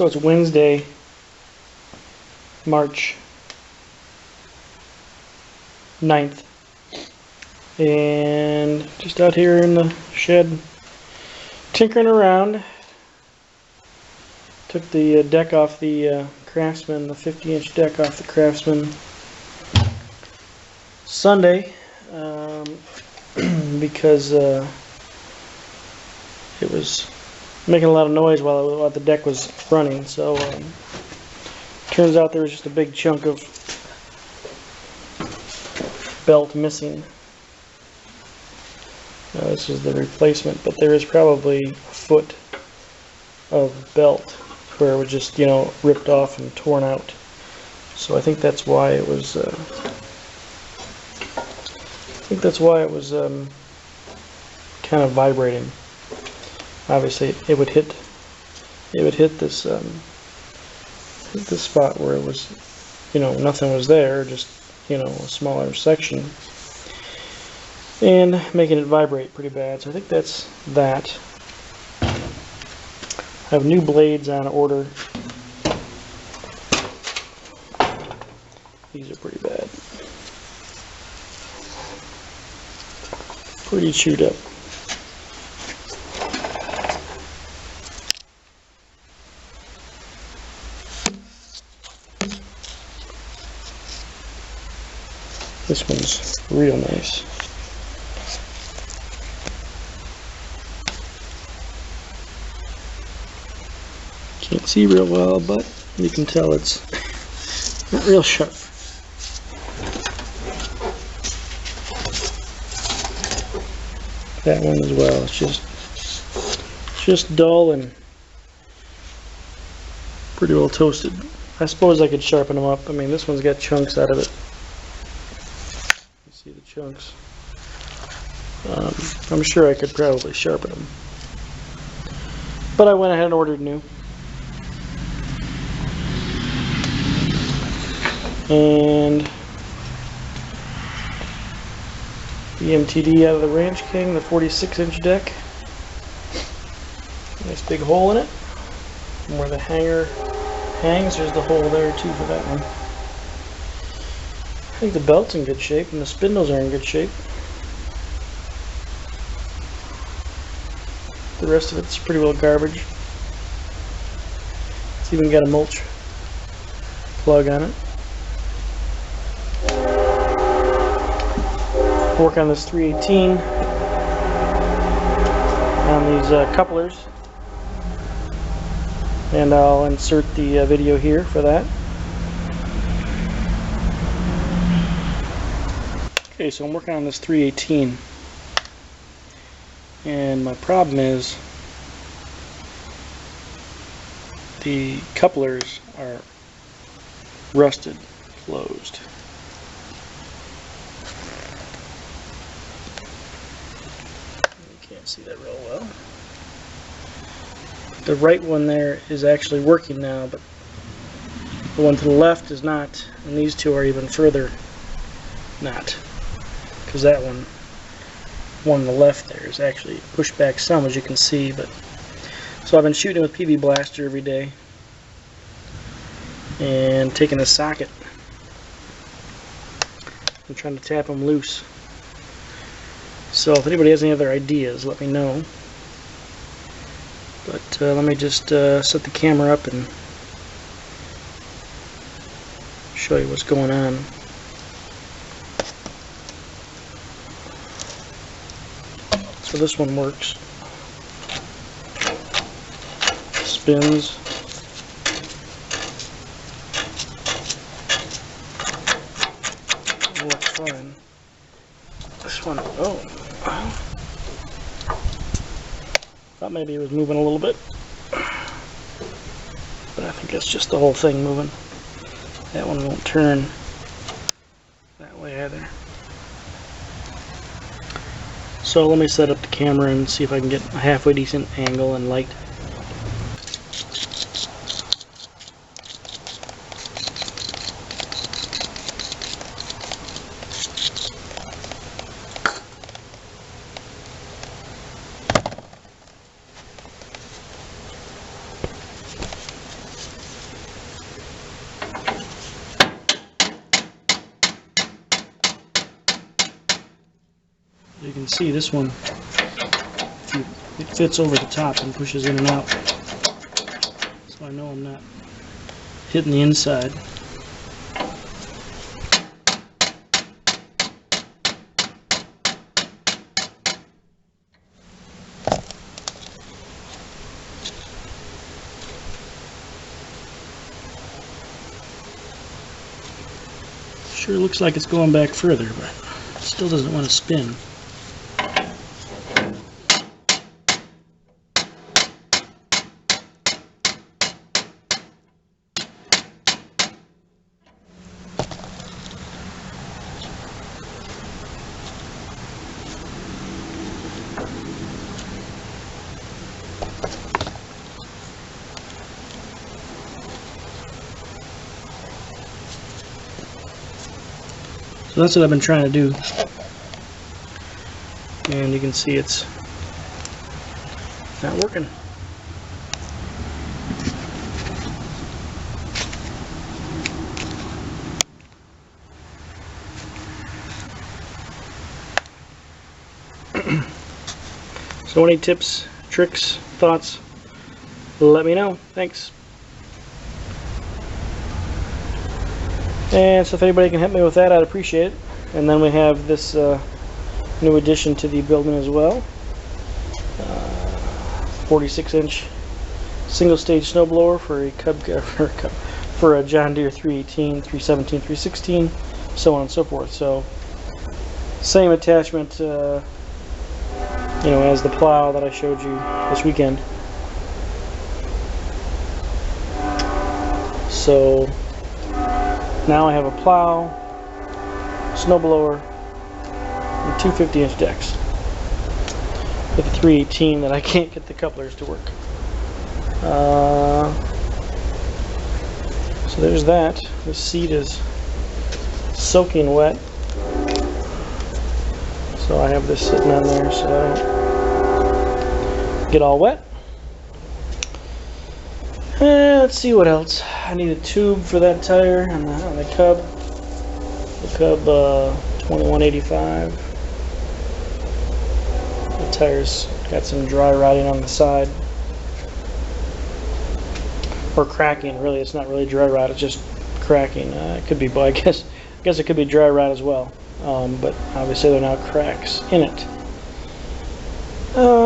So it's Wednesday, March 9th, and just out here in the shed tinkering around. Took the deck off the Craftsman, the 50-inch deck off the Craftsman Sunday because it was making a lot of noise while the deck was running. So turns out there was just a big chunk of belt missing. Now this is the replacement, but there is probably a foot of belt where it was just, you know, ripped off and torn out. So I think that's why it was kind of vibrating. Obviously it would hit this this spot where it was, you know, nothing was there, just, you know, a smaller section, and making it vibrate pretty bad. So I think that's that. I have new blades on order. These are pretty bad. Pretty chewed up. This one's real nice. Can't see real well, but you can tell it's not real sharp. That one as well. It's just dull and pretty well toasted. I suppose I could sharpen them up. I mean, this one's got chunks out of it. You see the chunks. I'm sure I could probably sharpen them, but I went ahead and ordered new. And the MTD out of the Ranch King, the 46-inch deck. Nice big hole in it. And where the hanger hangs, there's the hole there too for that one. I think the belt's in good shape and the spindles are in good shape. The rest of it's pretty well garbage. It's even got a mulch plug on it. Work on this 318 on these couplers, and I'll insert the video here for that. Okay, so I'm working on this 318, and my problem is the couplers are rusted closed. Can't see that real well. The right one there is actually working now, but the one to the left is not, and these two are even further not, because that one on the left there is actually pushed back some, as you can see. But so I've been shooting with PV Blaster every day and taking the socket and trying to tap them loose. So if anybody has any other ideas, let me know. But let me just set the camera up and show you what's going on. So this one works. Spins. Works fine. This one, oh. Thought maybe it was moving a little bit, but I think that's just the whole thing moving. That one won't turn that way either. So let me set up the camera and see if I can get a halfway decent angle and light. see, this one, it fits over the top and pushes in and out. So I know I'm not hitting the inside. Sure looks like it's going back further, but it still doesn't want to spin. So that's what I've been trying to do, and you can see it's not working. So any tips, tricks, thoughts, let me know. Thanks. And so if anybody can help me with that, I'd appreciate it. And then we have this new addition to the building as well. 46-inch single-stage snowblower for a John Deere 318, 317, 316, so on and so forth. So same attachment, you know, as the plow that I showed you this weekend. So now I have a plow, snowblower, and two 50-inch decks with a 318 that I can't get the couplers to work. So there's that. The seat is soaking wet, so I have this sitting on there so I don't get all wet. Let's see what else. I need a tube for that tire on the Cub. The Cub 2185. The tire's got some dry rotting on the side. Or cracking, really. It's not really dry rot, it's just cracking. It could be, but I guess it could be dry rot as well. But obviously there are now cracks in it.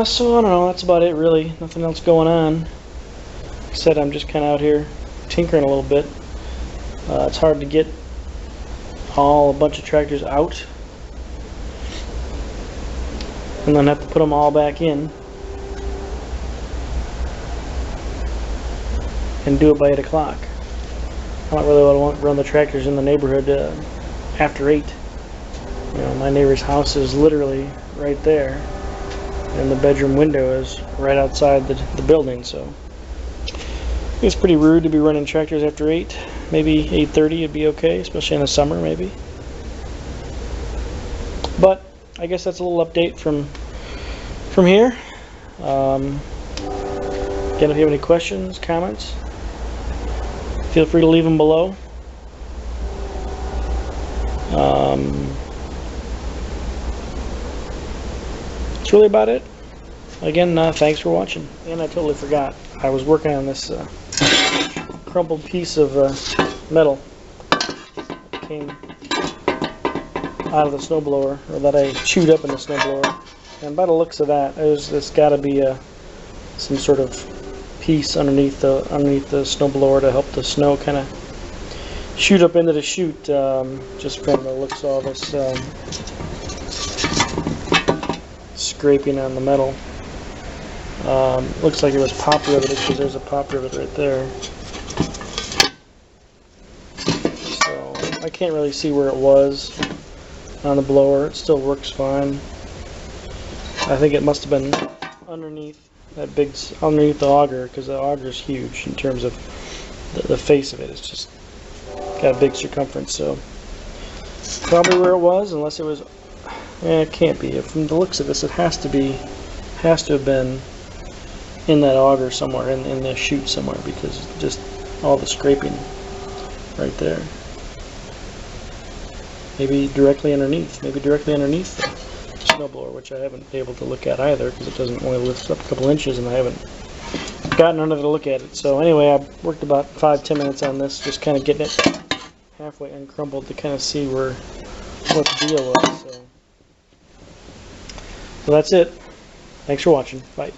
So I don't know, that's about it really. Nothing else going on. Like I said, I'm just kind of out here tinkering a little bit. It's hard to get a bunch of tractors out and then have to put them all back in and do it by 8 o'clock. I don't really want to run the tractors in the neighborhood after 8. You know, my neighbor's house is literally right there, and the bedroom window is right outside the building, so it's pretty rude to be running tractors after 8. Maybe 8:30 would be okay, especially in the summer, maybe. But I guess that's a little update from here. Again, if you have any questions, comments, feel free to leave them below. That's really about it. Again, thanks for watching. And I totally forgot, I was working on this crumpled piece of metal that came out of the snowblower, or that I chewed up in the snowblower. And by the looks of that, there's got to be some sort of piece underneath the snowblower to help the snow kind of shoot up into the chute. Just from the looks of all this scraping on the metal. Looks like it was pop riveted, because there's a pop rivet right there. So I can't really see where it was on the blower. It still works fine. I think it must have been underneath underneath the auger, because the auger is huge in terms of the face of it. It's just got a big circumference, so probably where it was, unless it was. It can't be. From the looks of this, it has to have been in that auger somewhere, in the chute somewhere, because just all the scraping right there. Maybe directly underneath. Maybe directly underneath snowblower, which I haven't been able to look at either because it doesn't only lift up a couple inches, and I haven't gotten under to look at it. So anyway, I worked about 5-10 minutes on this, just kind of getting it halfway uncrumbled to kind of see what the deal was. So that's it. Thanks for watching. Bye.